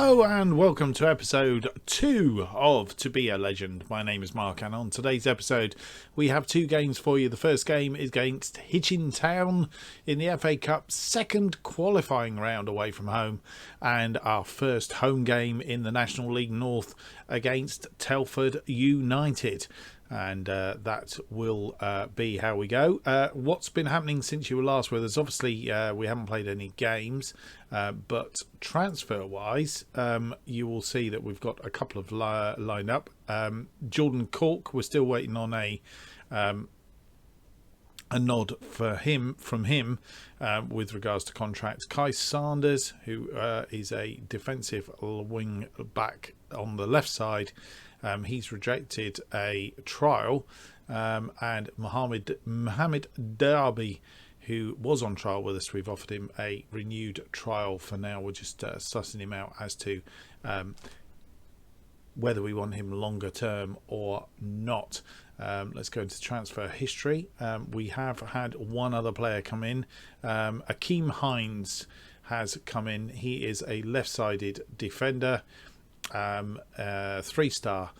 Hello and welcome to episode 2 of To Be a Legend. My name is Mark and on today's episode we have two games for you. The first game is against Hitchen Town in the FA Cup second qualifying round away from home, and our first home game in the National League North against Telford United. And that will be how we go. What's been happening since you were last with us? Obviously, we haven't played any games, but transfer-wise, you will see that we've got a couple of lined up. Jordan Cork, we're still waiting on a nod from him with regards to contracts. Kai Sanders, who is a defensive wing back on the left side, he's rejected a trial, and Mohammed Darby, who was on trial with us, we've offered him a renewed trial for now. We're just sussing him out as to whether we want him longer term or not. Let's go into transfer history. We have had one other player come in. Akeem Hines has come in. He is a left-sided defender. 3-star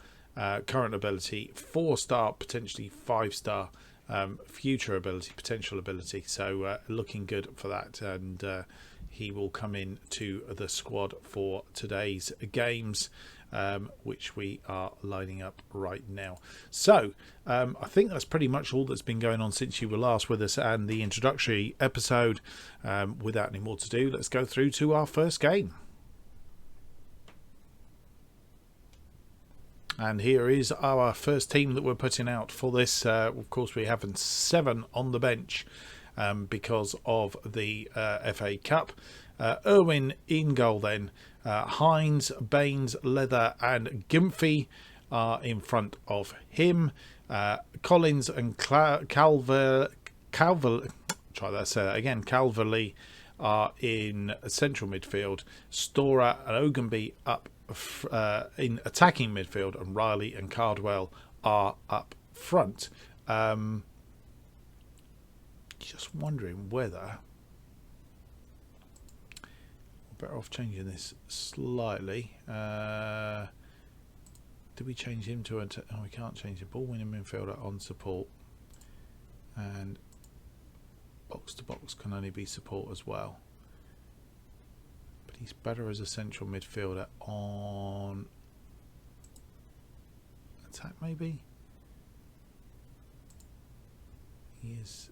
current ability, 4-star, potentially 5-star future ability, potential ability. So looking good for that, and he will come in to the squad for today's games, which we are lining up right now. So I think that's pretty much all that's been going on since you were last with us and the introductory episode. Without any more to do, let's go through to our first game. And here is our first team that we're putting out for this. Of course, we have 7 on the bench because of the FA Cup. Irwin in goal then. Hines, Baines, Leather and Gymphy are in front of him. Collins and Calverley are in central midfield. Storer and Ogunby up in attacking midfield, and Riley and Cardwell are up front. Just wondering whether we're better off changing this slightly. Do we change him to a we can't change the ball winning midfielder on support, and box to box can only be support as well. He's better as a central midfielder on attack, maybe. He is.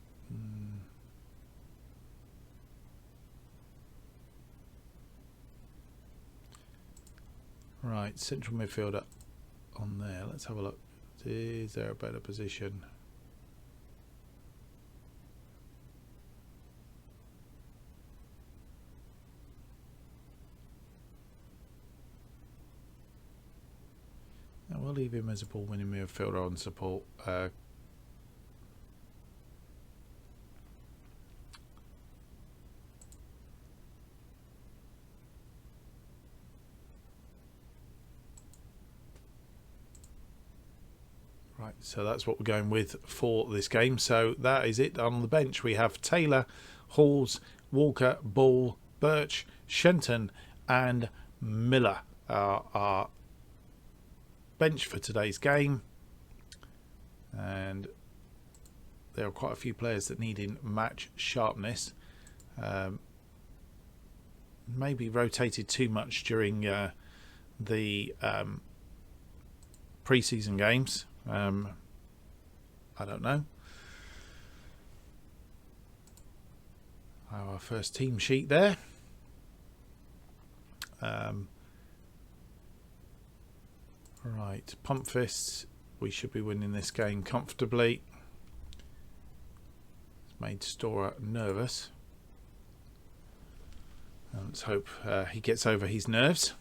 Right, central midfielder on there. Let's have a look. Is there a better position? We'll leave him as a ball-winning midfielder on support. Right, so that's what we're going with for this game. So that is it. On the bench we have Taylor, Halls, Walker, Ball, Birch, Shenton and Miller are bench for today's game, and there are quite a few players that need in match sharpness. Maybe rotated too much during the pre-season games. I don't know. Our first team sheet there. Right, pump fists. We should be winning this game comfortably. It's made Storer nervous. Let's hope he gets over his nerves.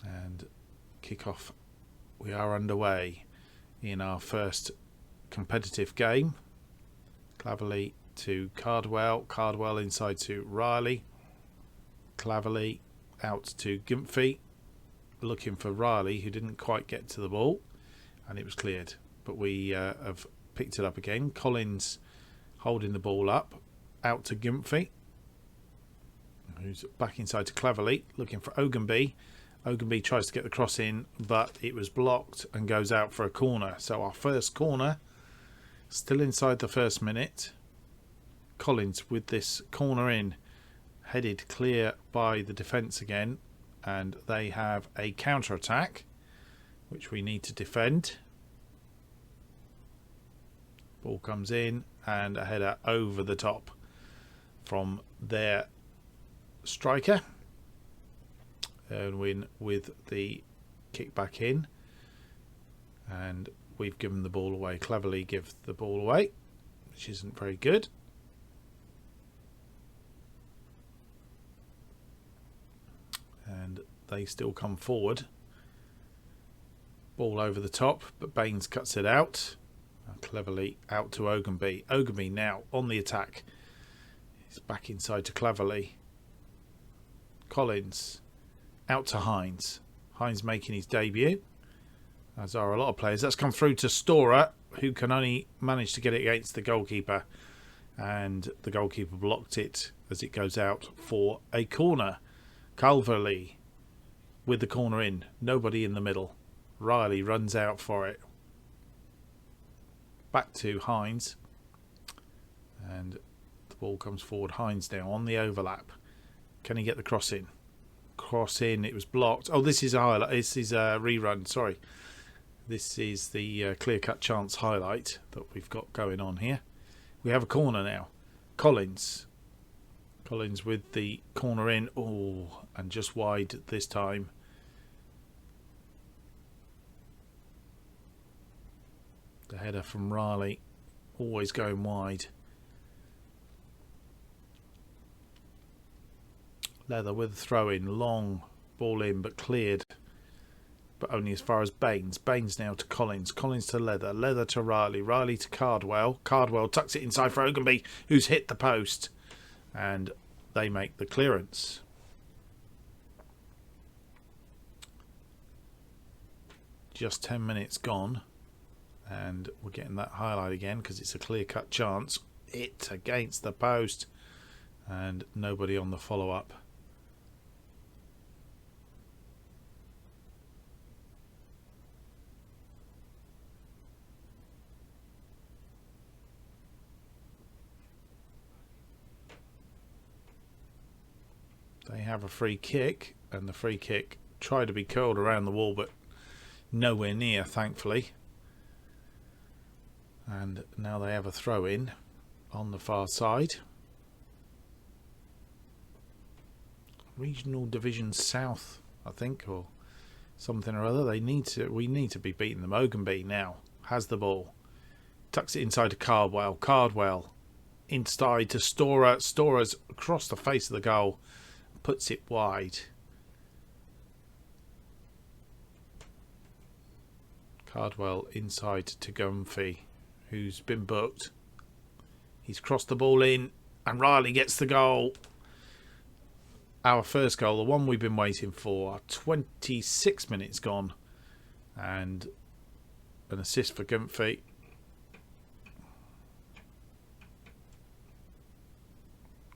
And kick off. We are underway in our first competitive game. Cleverly to Cardwell. Cardwell inside to Riley. Cleverly out to Gymphy, looking for Riley, who didn't quite get to the ball, and it was cleared, but we have picked it up again. Collins holding the ball up, out to Gymphy, who's back inside to Cleverly, looking for Ogunby. Ogunby tries to get the cross in, but it was blocked and goes out for a corner. So our first corner, still inside the first minute. Collins with this corner in, headed clear by the defence again, and they have a counter-attack, which we need to defend. Ball comes in, and a header over the top from their striker. And win with the kick back in, and we've given the ball away. Cleverly give the ball away, which isn't very good. And they still come forward. Ball over the top, but Baines cuts it out. Cleverly out to Ogunby. Ogunby now on the attack. He's back inside to Cleverly. Collins out to Hines. Hines making his debut, as are a lot of players. That's come through to Storer, who can only manage to get it against the goalkeeper. And the goalkeeper blocked it as it goes out for a corner. Calverley with the corner in. Nobody in the middle. Riley runs out for it. Back to Hines. And the ball comes forward. Hines now on the overlap. Can he get the cross in? Cross in, it was blocked. Oh, this is a highlight. This is a rerun, sorry. This is the clear-cut chance highlight that we've got going on here. We have a corner now. Collins with the corner in. Oh, and just wide this time. The header from Riley, always going wide. Leather with a throw in, long ball in, but cleared, but only as far as Baines. Baines now to Collins. Collins to Leather. Leather to Riley. Riley to Cardwell. Cardwell tucks it inside for Ogunby, who's hit the post, and they make the clearance. Just 10 minutes gone, and we're getting that highlight again because it's a clear-cut chance. It against the post, and nobody on the follow-up. They have a free kick, and the free kick tried to be curled around the wall, but nowhere near, thankfully. And now they have a throw in on the far side. Regional Division South, I think, or something or other. We need to be beating them. Ogunby now has the ball. Tucks it inside to Cardwell. Cardwell inside to Storer. Storer's across the face of the goal. Puts it wide. Cardwell inside to Gumphy, who's been booked. He's crossed the ball in, and Riley gets the goal. Our first goal, the one we've been waiting for. 26 minutes gone, and an assist for Gumphy.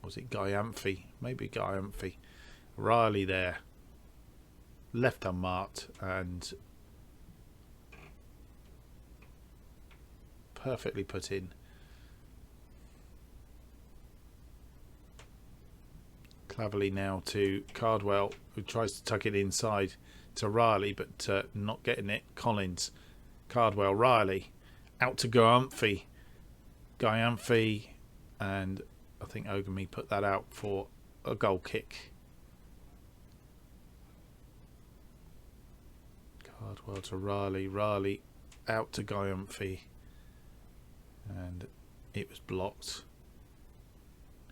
Was it Guy Amphy? Maybe Guy Amphy. Riley there. Left unmarked and perfectly put in. Cleverly now to Cardwell, who tries to tuck it inside to Riley, but not getting it. Collins, Cardwell, Riley. Out to Guy Amphy. Guy Amphy, and I think Ogunby put that out for a goal kick. Cardwell to Riley. Riley out to Guy Amphy, and it was blocked.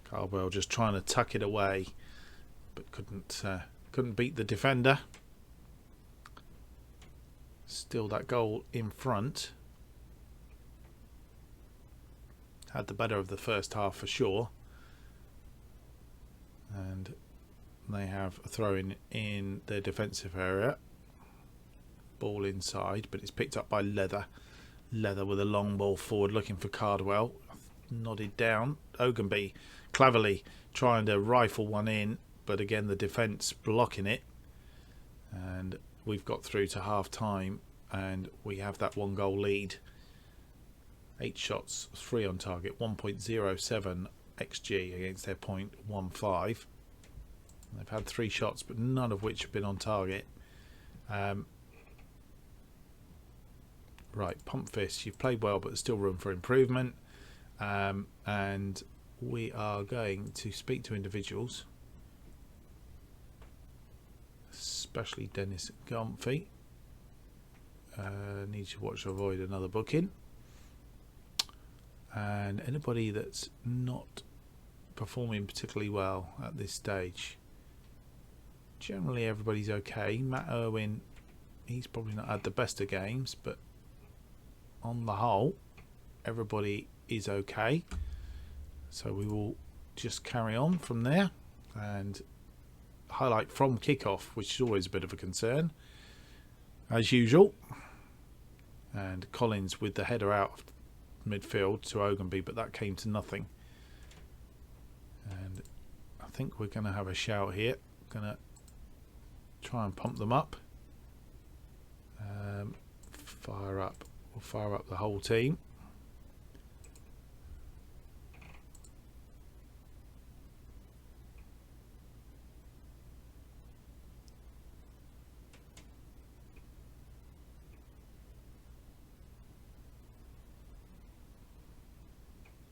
Cardwell just trying to tuck it away, but couldn't beat the defender. Still that goal in front. Had the better of the first half for sure. And they have a throw in their defensive area. Ball inside, but it's picked up by Leather. Leather with a long ball forward looking for Cardwell. Nodded down. Ogunby cleverly trying to rifle one in, but again the defence blocking it, and we've got through to half time and we have that 1 goal lead. 8 shots, 3 on target, 1.07 xg against their 0.15. They've had 3 shots, but none of which have been on target. Right, Pump Fist, you've played well, but there's still room for improvement. And we are going to speak to individuals, especially Dennis Gomfey. Need to watch to avoid another booking. And anybody that's not performing particularly well at this stage. Generally everybody's okay. Matt Irwin, he's probably not had the best of games, but on the whole everybody is okay, so we will just carry on from there and highlight from kickoff, which is always a bit of a concern as usual. And Collins with the header out of midfield to Ogunby, but that came to nothing. And I think we're going to have a shout here. Going to try and pump them up. Fire up. We'll fire up the whole team.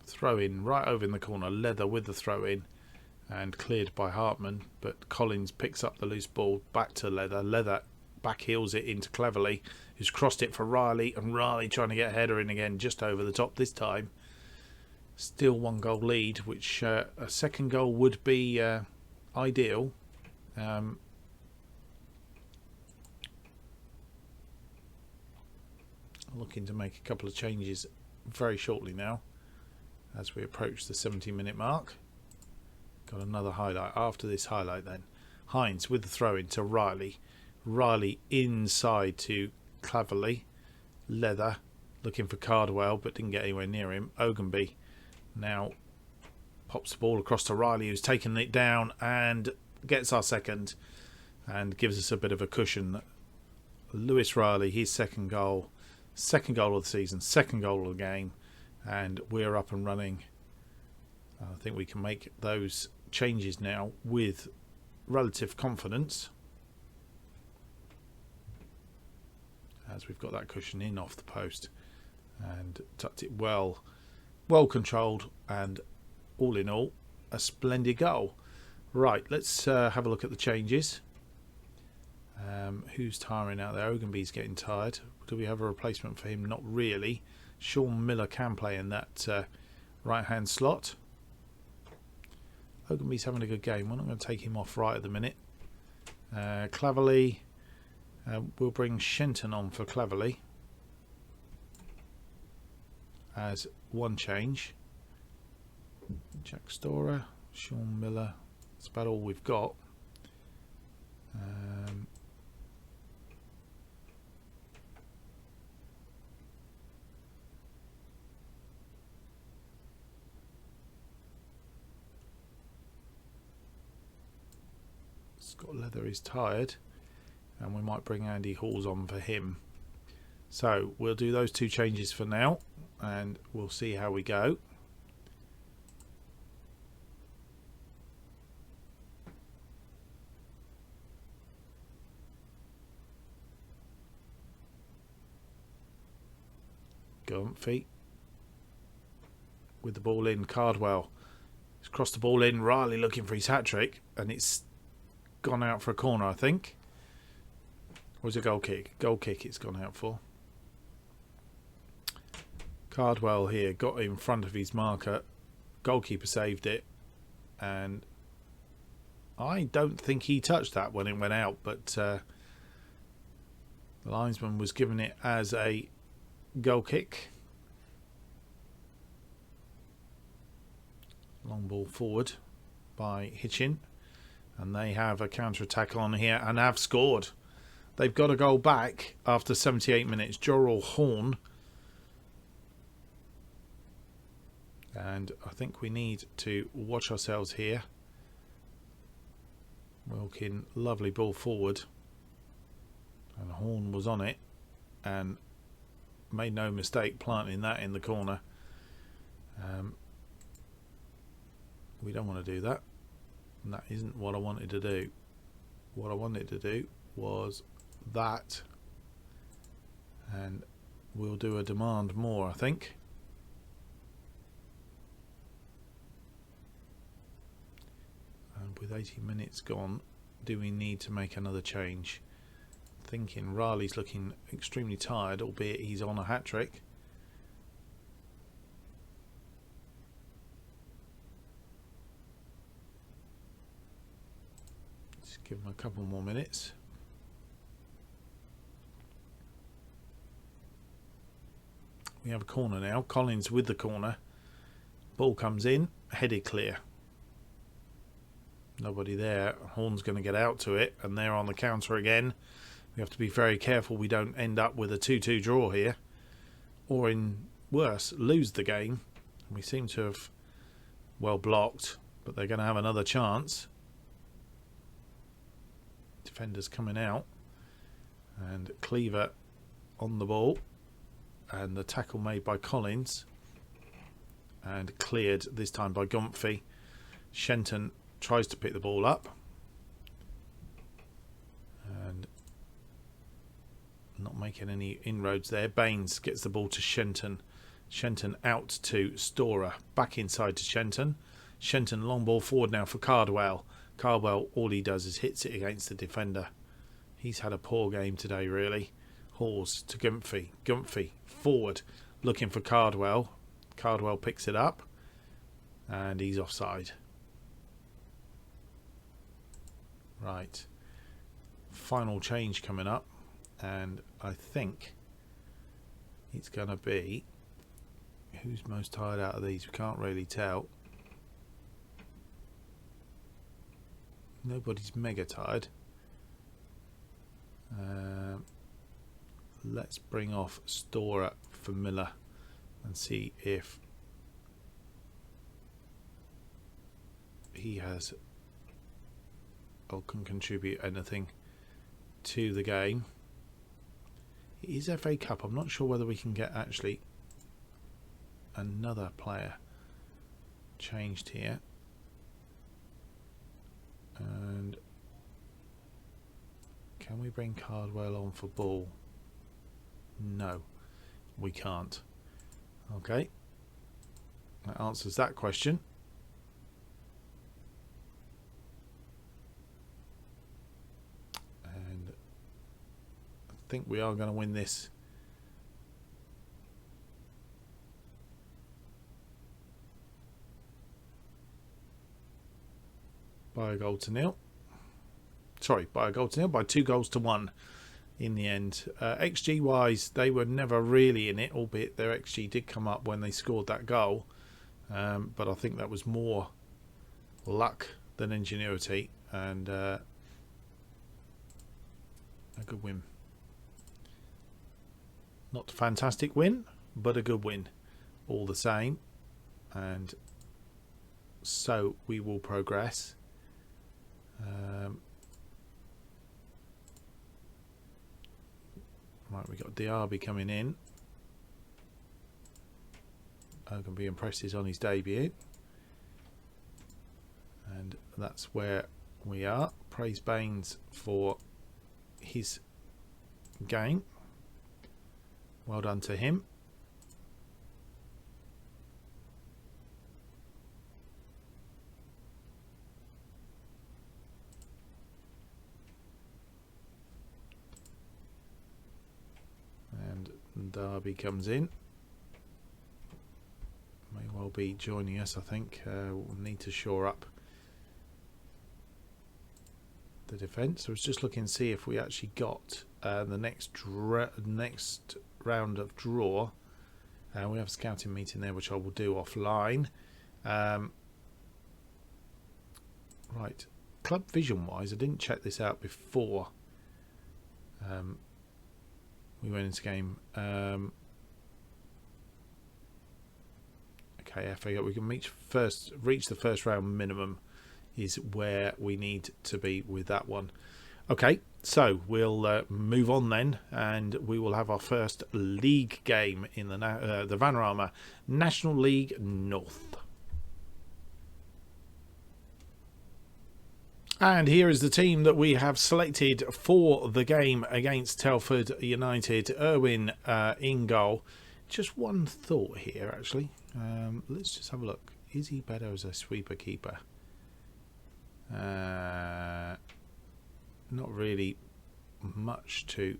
Throw in right over in the corner. Leather with the throw in and cleared by Hartman, but Collins picks up the loose ball back to Leather. Leather back heels it into Cleverly, who's crossed it for Riley, and Riley trying to get a header in again, just over the top this time. Still 1 goal lead, which a second goal would be ideal. Looking to make a couple of changes very shortly now as we approach the 70-minute mark. Got another highlight after this highlight then. Hines with the throw in to Riley. Riley inside to Cleverly. Leather looking for Cardwell but didn't get anywhere near him. Ogunby now pops the ball across to Riley, who's taken it down and gets our second and gives us a bit of a cushion. Lewis Riley, his second goal of the season, second goal of the game, and we're up and running. I think we can make those changes now with relative confidence, as we've got that cushion in off the post and tucked it well controlled, and all in all a splendid goal. Right, let's have a look at the changes. Who's tiring out there? Ogunby's getting tired. Do we have a replacement for him? Not really. Sean Miller can play in that right hand slot. Ogunby's having a good game. We're not going to take him off right at the minute. Cleverly, we'll bring Shenton on for Cleverly as one change. Jack Storer, Sean Miller, that's about all we've got. Scott Leather is tired, and we might bring Andy Halls on for him. So we'll do those 2 changes for now, and we'll see how we go. Gomfey with the ball in. Cardwell has crossed the ball in. Riley looking for his hat-trick, and it's gone out for a corner, I think. Or was it a goal kick? Goal kick it's gone out for. Cardwell here got in front of his marker. Goalkeeper saved it, and I don't think he touched that when it went out, but the linesman was given it as a goal kick. Long ball forward by Hitchen, and they have a counter-attack on here and have scored. They've got a goal back after 78 minutes. Jorrell Horn. And I think we need to watch ourselves here. Wilkin, lovely ball forward. And Horn was on it and made no mistake planting that in the corner. We don't want to do that. And that isn't what I wanted to do. What I wanted to do was that. And we'll do a demand more, I think. And with 80 minutes gone, do we need to make another change? Thinking Riley's looking extremely tired, albeit he's on a hat-trick. Just give him a couple more minutes. We have a corner now. Collins with the corner. Ball comes in, headed clear. Nobody there. Horn's going to get out to it, and they're on the counter again. We have to be very careful we don't end up with a 2-2 draw here, or in worse, lose the game. We seem to have well blocked, but they're going to have another chance. Defenders coming out, and Cleaver on the ball, and the tackle made by Collins, and cleared this time by Gumphy. Shenton tries to pick the ball up, and not making any inroads there. Baines gets the ball to Shenton. Shenton out to Storer. Back inside to Shenton. Shenton long ball forward now for Cardwell. Cardwell, all he does is hits it against the defender. He's had a poor game today, really. Hawes to Gumphy. Gumphy forward looking for Cardwell. Cardwell picks it up, and he's offside. Right. Final change coming up. And I think it's going to be, who's most tired out of these? We can't really tell. Nobody's mega tired. Let's bring off Storer for Miller and see if he has or can contribute anything to the game. It is FA Cup. I'm not sure whether we can get actually another player changed here. And can we bring Cardwell on for ball? No, we can't. Okay, that answers that question. And I think we are going to win this. By a goal to nil. Sorry, by a goal to nil, by 2-1 in the end. XG wise, they were never really in it, albeit their XG did come up when they scored that goal. But I think that was more luck than ingenuity, and a good win. Not a fantastic win, but a good win all the same. And so we will progress. Right, we got Diaby coming in. I can be impressed he's on his debut. And that's where we are. Praise Baines for his game. Well done to him. And Derby comes in. May well be joining us, I think. We'll need to shore up the defence. I was just looking to see if we actually got the next round of draw. We have a scouting meeting there, which I will do offline. Right, club vision wise, I didn't check this out before we went into game. Okay, FA, we can reach the first round minimum is where we need to be with that one. Okay, so we'll move on then, and we will have our first league game in the Vanarama National League North. And here is the team that we have selected for the game against Telford United. Erwin in goal. Just one thought here, actually. Let's just have a look. Is he better as a sweeper keeper? Not really much to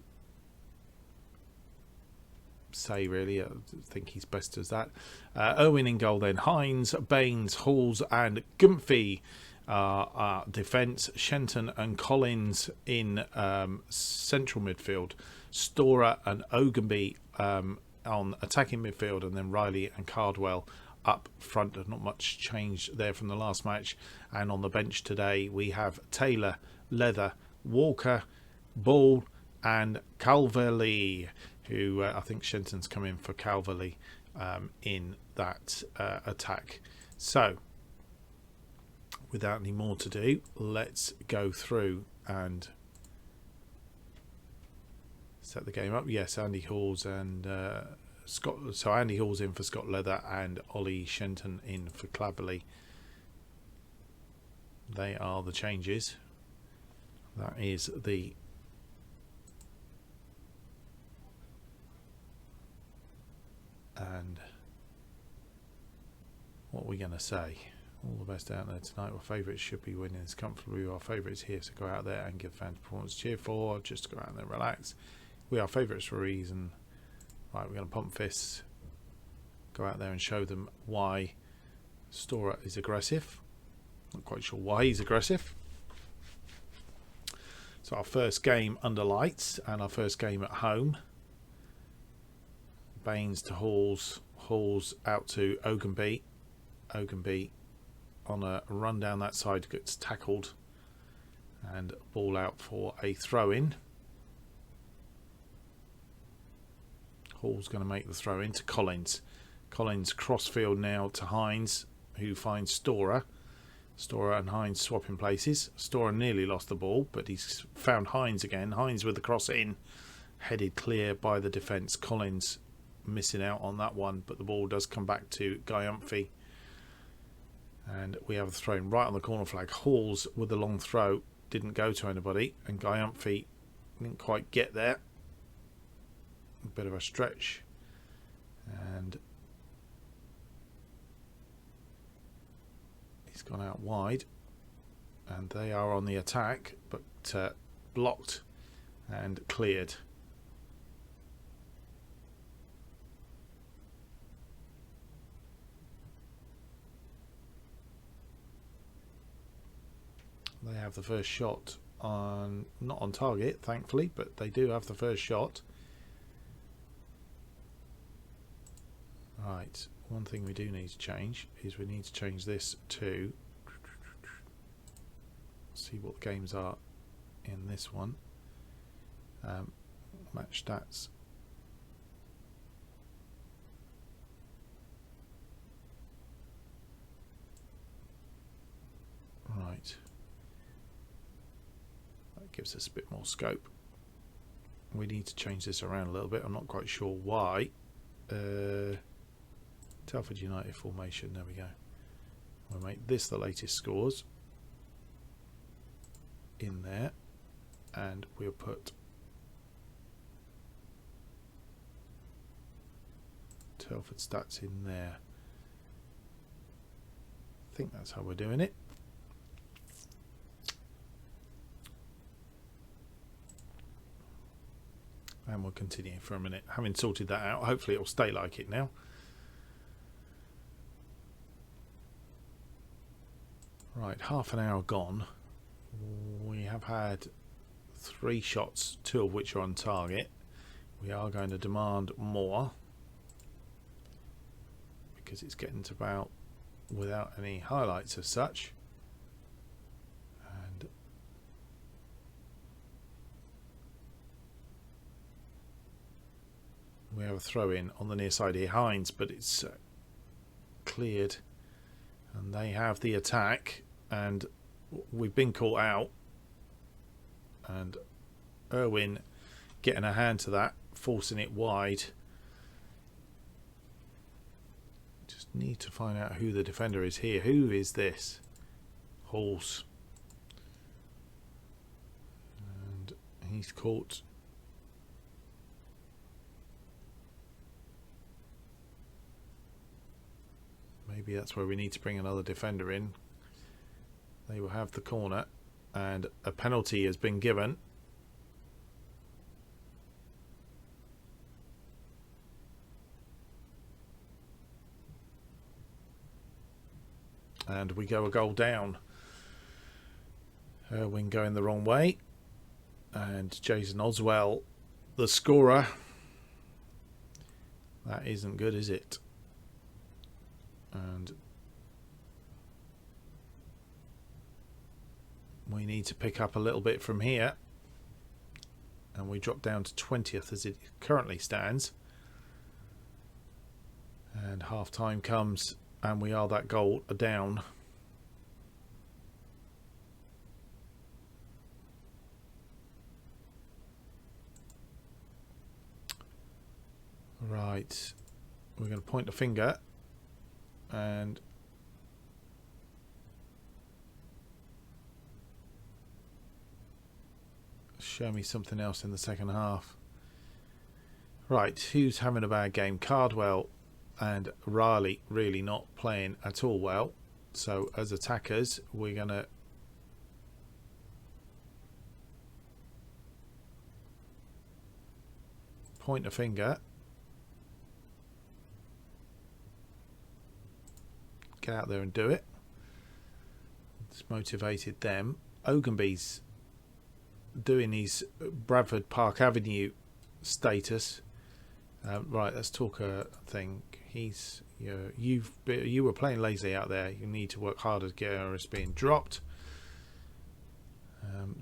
say, really. I think he's best as that. Erwin in goal then. Hines, Baines, Halls and Gumphy. Defence. Shenton and Collins in central midfield. Storer and Ogunby on attacking midfield, and then Riley and Cardwell up front. Not much change there from the last match. And on the bench today we have Taylor, Leather, Walker, Ball and Calverley, who I think Shenton's come in for Calverley in that attack. So without any more to do, let's go through and set the game up. Yes, Andy Halls and Scott. So Andy Halls in for Scott Leather and Ollie Shenton in for Claverley. They are the changes. That is the and what we're going to say. All the best out there tonight. Our favourites should be winning this comfortably. Our favourites here, so go out there and give fans performance cheer for. Just go out there and relax. We are favourites for a reason. Right, we're going to pump fists. Go out there and show them why Storer is aggressive. Not quite sure why he's aggressive. So our first game under lights and our first game at home. Baines to Halls. Halls out to Ogunby. Ogunby on a run down that side gets tackled and ball out for a throw in. Hall's going to make the throw in to Collins. Collins crossfield now to Hines, who finds Storer. Storer and Hines swapping places. Storer nearly lost the ball, but he's found Hines again. Hines with the cross in, headed clear by the defence. Collins missing out on that one, but the ball does come back to Guy Humphrey. And we have a throw in right on the corner flag. Halls with the long throw didn't go to anybody, and Guy Humphrey didn't quite get there. A bit of a stretch, and he's gone out wide, and they are on the attack, but blocked and cleared. They have the first shot on, not on target, thankfully, but they do have the first shot. Right, one thing we do need to change is we need to change this to see what the games are in this one. Match stats. Right. That gives us a bit more scope. We need to change this around a little bit. I'm not quite sure why. Telford United formation, there we go. We'll make this the latest scores in there, and we'll put Telford stats in there. I think that's how we're doing it. And we'll continue for a minute. Having sorted that out, hopefully it'll stay like it now. Right, half an hour gone. We have had 3 shots, 2 of which are on target. We are going to demand more, because it's getting to about without any highlights as such. And we have a throw in on the near side here, Hines, but it's cleared, and they have the attack, and we've been caught out, and Irwin getting a hand to that, forcing it wide. Just need to find out who the defender is here. Who is this? Halls. And he's caught. Maybe that's where we need to bring another defender in. They will have the corner, and a penalty has been given. And we go a goal down. Irwin going the wrong way. And Jason Oswell, the scorer. That isn't good, is it? And we need to pick up a little bit from here. And we drop down to 20th as it currently stands. And half time comes. And we are that goal down. Right. We're going to point the finger. And show me something else in the second half. Right. Who's having a bad game? Cardwell and Riley really not playing at all well. So as attackers, we're going to point a finger. Get out there and do it. It's motivated them. Ogunby's doing his Bradford Park Avenue status. Right, let's talk a thing. You were playing lazy out there. You need to work harder to get us being dropped.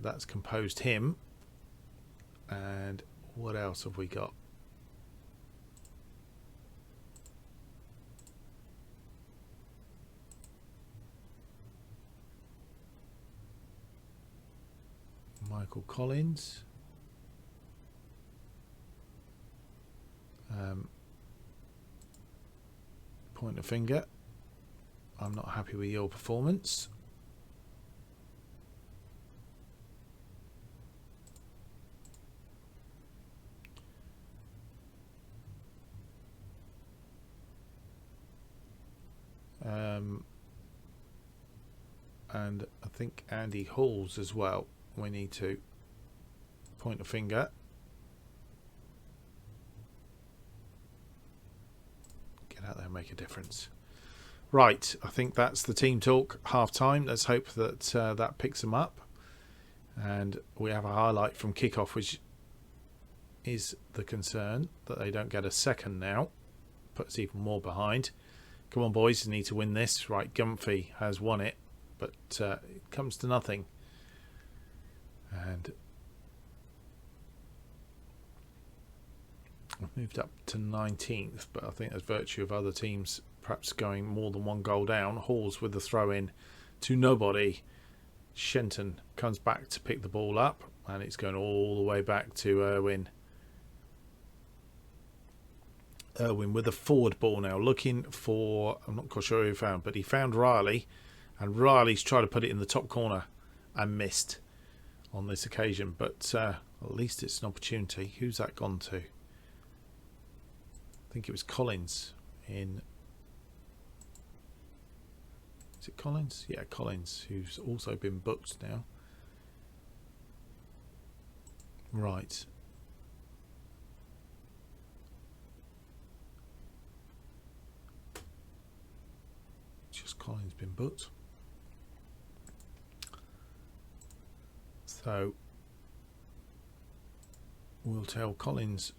That's composed him. And what else have we got? Michael Collins. Point a finger. I'm not happy with your performance. And I think Andy Halls as well. We need to point a finger. Get out there and make a difference. Right, I think that's the team talk. Half time. Let's hope that that picks them up. And we have a highlight from kickoff, which is the concern that they don't get a second now. Puts even more behind. Come on, boys, you need to win this. Right, Gumphy has won it, but it comes to nothing. And I've moved up to 19th, but I think there's virtue of other teams perhaps going more than one goal down. Halls with the throw in to nobody. Shenton comes back to pick the ball up, and it's going all the way back to Irwin. Irwin with a forward ball now, looking for, I'm not quite sure who he found, but he found Riley, and Riley's tried to put it in the top corner and missed on this occasion, but at least it's an opportunity. Who's that gone to? I think it was Collins in. Is it Collins? Yeah, Collins, who's also been booked now. Right. Just Collins been booked. So we'll tell Collins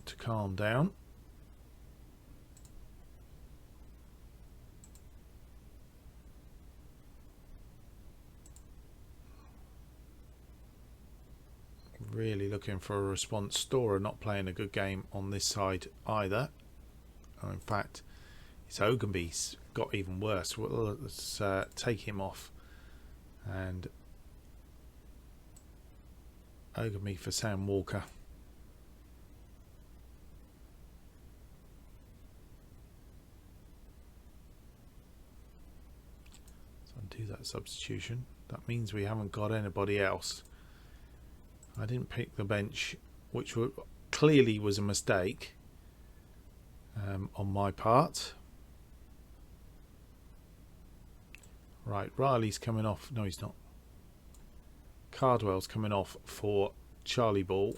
to calm down. Really looking for a response. Storer not playing a good game on this side either. In fact, it's Ogunby's got even worse. Well, let's take him off and Ogilvy for Sam Walker. So undo that substitution. That means we haven't got anybody else. I didn't pick the bench, which clearly was a mistake on my part. Right, Riley's coming off. No, he's not. Cardwell's coming off for Charlie Ball.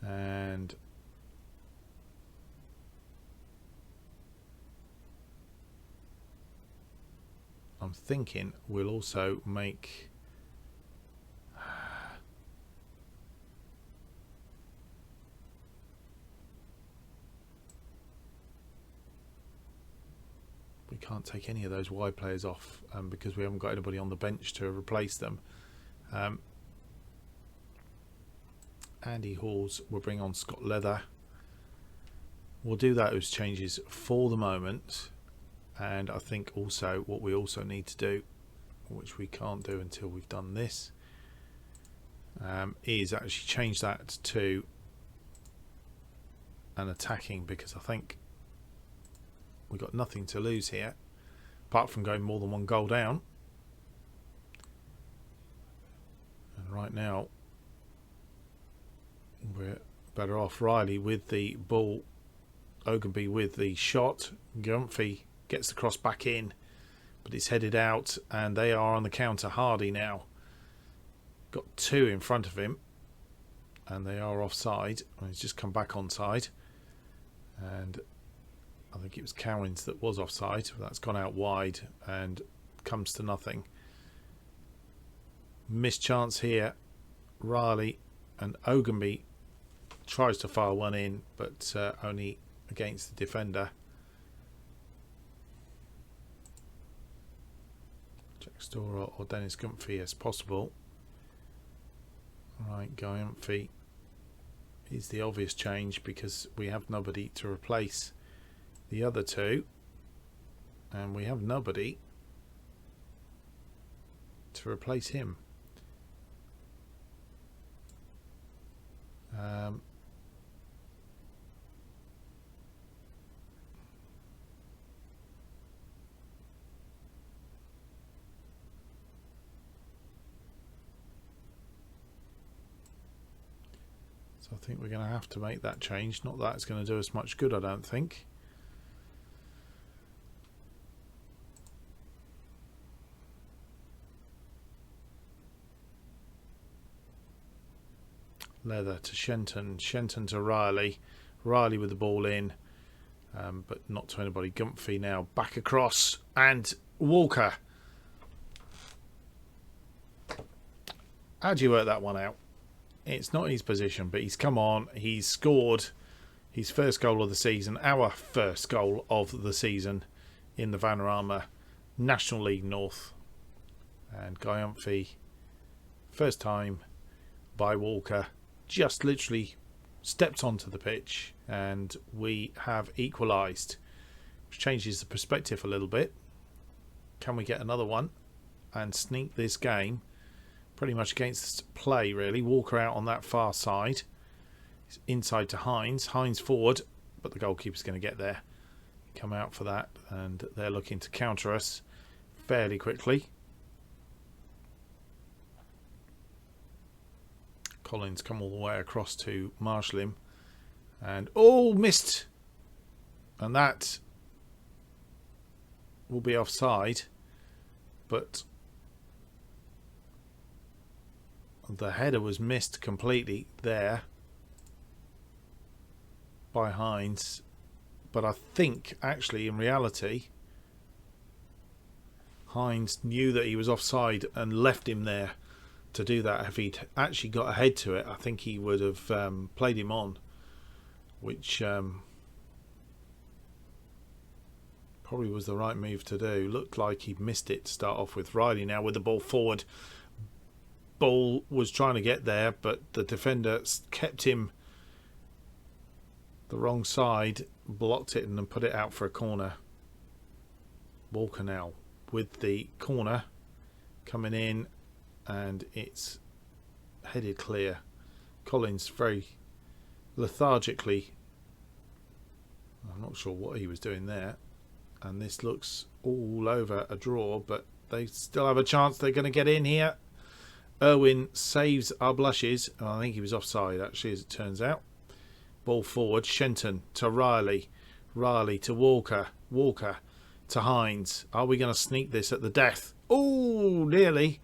And I'm thinking we'll also make we can't take any of those wide players off because we haven't got anybody on the bench to replace them. Andy Halls will bring on Scott Leather. We'll do those changes for the moment. And I think also what we also need to do, which we can't do until we've done this, is actually change that to an attacking, because I think we've got nothing to lose here apart from going more than one goal down. And right now we're better off. Riley with the ball, Ogilvy with the shot, Gumphy gets the cross back in, but it's headed out, and they are on the counter. Hardy now got two in front of him, and they are offside. He's just come back onside, and I think it was Cowens that was offside. That's gone out wide and comes to nothing. Missed chance here. Riley and Ogilvy tries to fire one in, but only against the defender. Jack Storer or Dennis Gumphy as possible. Right, Guy Humphrey is the obvious change because we have nobody to replace the other two, and we have nobody to replace him. So I think we're going to have to make that change. Not that it's going to do us much good, I don't think. Leather to Shenton, Shenton to Riley, Riley with the ball in, but not to anybody. Gumphy now back across, and Walker. How do you work that one out? It's not his position, but he's come on, he's scored his first goal of the season, our first goal of the season in the Vanarama National League North. And Guy Humphrey, first time by Walker, just literally stepped onto the pitch, and we have equalised, which changes the perspective a little bit. Can we get another one and sneak this game pretty much against play, really? Walker out on that far side, it's inside to Hines, Hines forward, but the goalkeeper's going to get there, come out for that, and they're looking to counter us fairly quickly. Collins come all the way across to marshal him, and missed, and that will be offside, but the header was missed completely there by Hines. But I think actually in reality Hines knew that he was offside and left him there to do that. If he'd actually got ahead to it, I think he would have played him on, which probably was the right move to do. Looked like he missed it to start off with. Riley now with the ball forward. Ball was trying to get there, but the defender kept him the wrong side, blocked it and then put it out for a corner. Walker now with the corner coming in, and it's headed clear. Collins very lethargically, I'm not sure what he was doing there, and this looks all over a draw, but they still have a chance. They're going to get in here. Irwin saves our blushes. I think he was offside actually, as it turns out. Ball forward. Shenton to Riley. Riley to Walker. Walker to Hines. Are we going to sneak this at the death? Oh, nearly.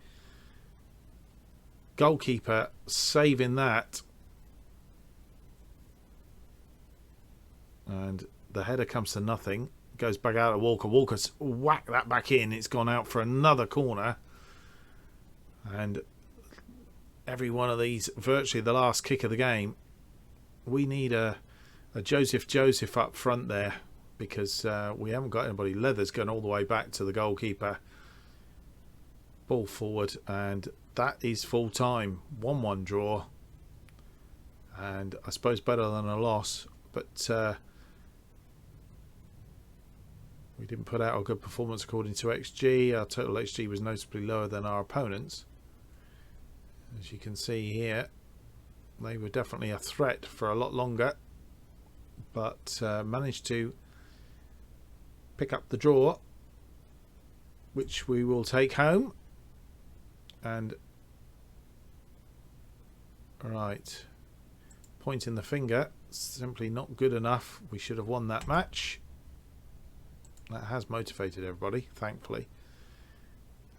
Goalkeeper saving that. And the header comes to nothing. Goes back out to Walker. Walker's whacked that back in. It's gone out for another corner. And every one of these, virtually the last kick of the game, we need a Joseph up front there, because we haven't got anybody. Leather's going all the way back to the goalkeeper. Ball forward, and that is full time. 1-1 draw, and I suppose better than a loss, but we didn't put out a good performance according to XG. Our total XG was noticeably lower than our opponents. As you can see here, they were definitely a threat for a lot longer, but managed to pick up the draw, which we will take home. And right, pointing the finger, simply not good enough. We should have won that match. That has motivated everybody, thankfully.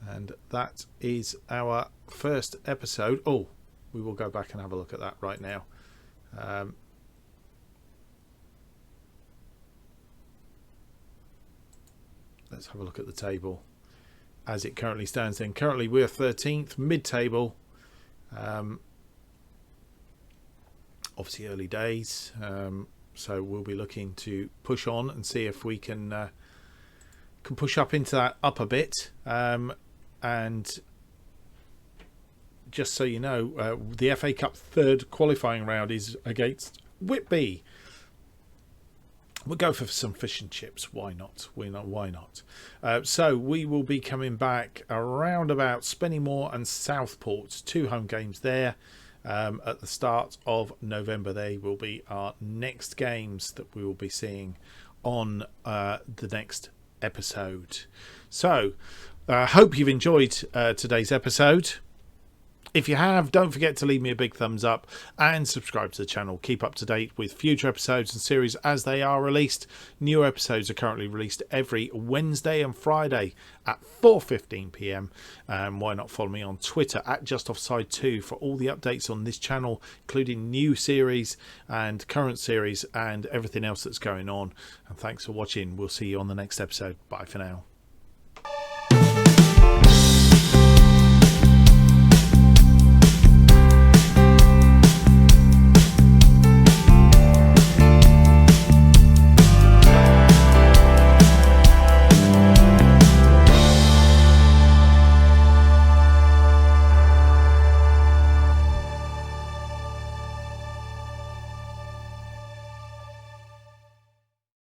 And that is our first episode. Oh, we will go back and have a look at that right now. Let's have a look at the table as it currently stands. Then currently we're 13th, mid-table. Obviously early days, so we'll be looking to push on and see if we can push up into that upper bit. And just so you know, the FA Cup third qualifying round is against Whitby. We'll go for some fish and chips. Why not? Why not? So we will be coming back around about Spennymoor and Southport. 2 home games there at the start of November. They will be our next games that we will be seeing on the next episode. So hope you've enjoyed today's episode. If you have, don't forget to leave me a big thumbs up and subscribe to the channel. Keep up to date with future episodes and series as they are released. New episodes are currently released every Wednesday and Friday at 4:15 p.m. Why not follow me on Twitter at JustOffside2 for all the updates on this channel, including new series and current series and everything else that's going on. And thanks for watching. We'll see you on the next episode. Bye for now.